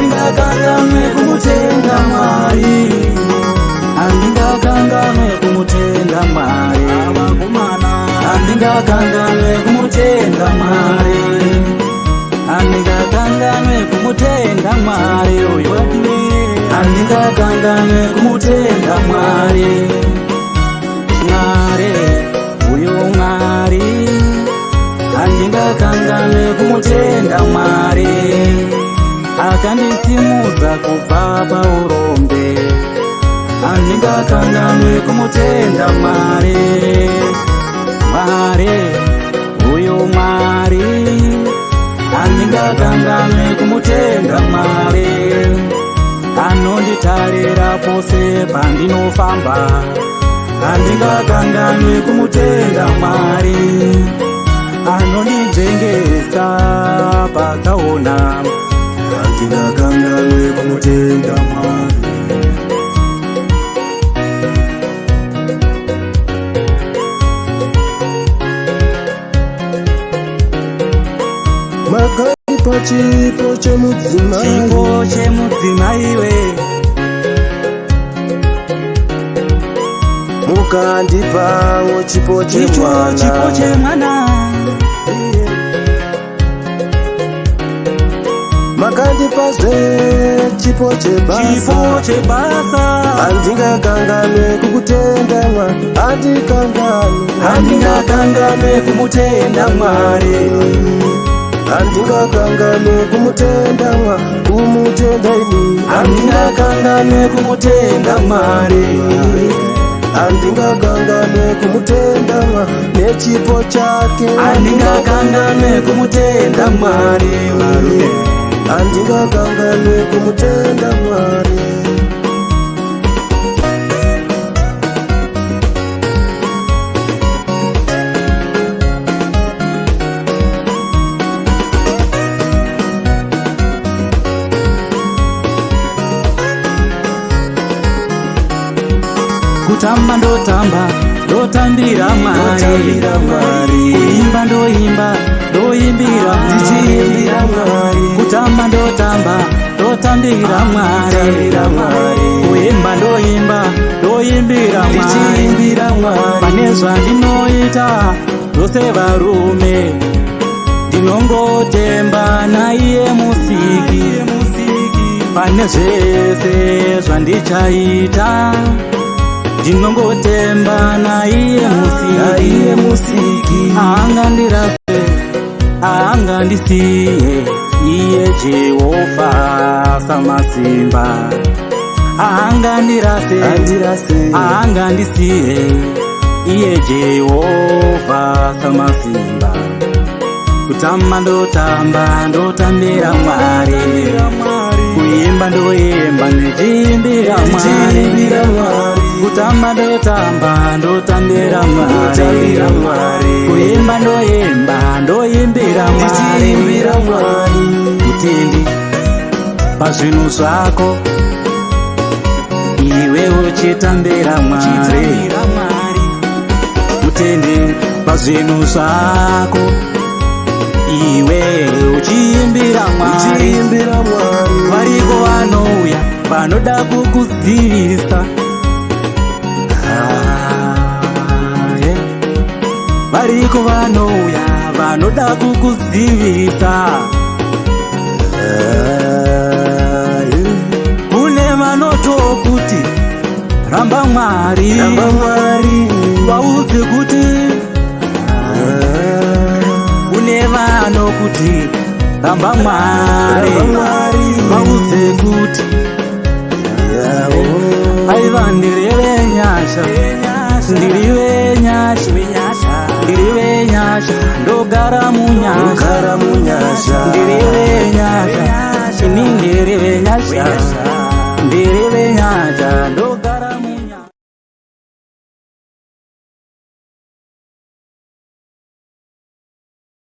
andingakanganwe kumutenda Mwari, andingakanganwe kumutenda Mwari, andingakanganwe kumutenda Mwari, andingakanganwe kumutenda Mwari, andingakanganwe kumutenda Mwari. Mwari uyo Mwari, andingakanganwe kumutenda Mwari, akandisimuza kubva paurombe, andingakanganwe kumutenda Mwari. Mwari uyo Mwari, andingakanganwe kumutenda Mwari, anonditarira pose pandinofamba, andingakanganwe kumutenda Mwari, anondidzengesa patsaona, andingakanganwe kumutenda Mwari. Makandipa chipo chemudzimai we, mukandipawo chipo chemwana, makandipazve chipo chebasa, andingakanganwe kukutenda Mwari, andingakanganwe kumutenda Mwari, andingakanganwe kumutenda Mwari, kumutenda ini, andingakanganwe kumutenda Mwari, andingakanganwe kumutenda Mwari nechipo chake, andingakanganwe kumutenda Mwari, andingakanganwe kumutenda Mwari. Kutamba ndotambira Mwari, kuimba ndoimbira Mwari, kutamba ndotambira Mwari, kuimba ndoimbira Mwari. Pane zvandinoita zvose varume, ndinongotemba naiye musiki, pane zvese zvandichaita, ndinongotemba naiye musiki. Haangandisiye iye Jehovha samasimba, haangandisiye iye Jehovha samasimba. Kutamba ndotambira Mwari, kuimba ndoimba ndichiimbira Mwari, kutamba ndotambira Mwari, kuimba ndoimbira Mwari. Mutendi pazvinhu zvako, iwe uchitambira Mwari, mutendi pazvinhu zvako, iwe uchiimbira Mwari. Variko vanouya vanoda kukuzivisa, variko vanouya vanoda kukuzivisa, kune vanotokuti ramba Mwari, vaudze kuti, kune vanokuti ramba Mwari, vaudze kuti, aiva ndirive nyasha, ndirive nyasha, ndogara munyasha, ndirive nyasha, ini ndirive nyasha,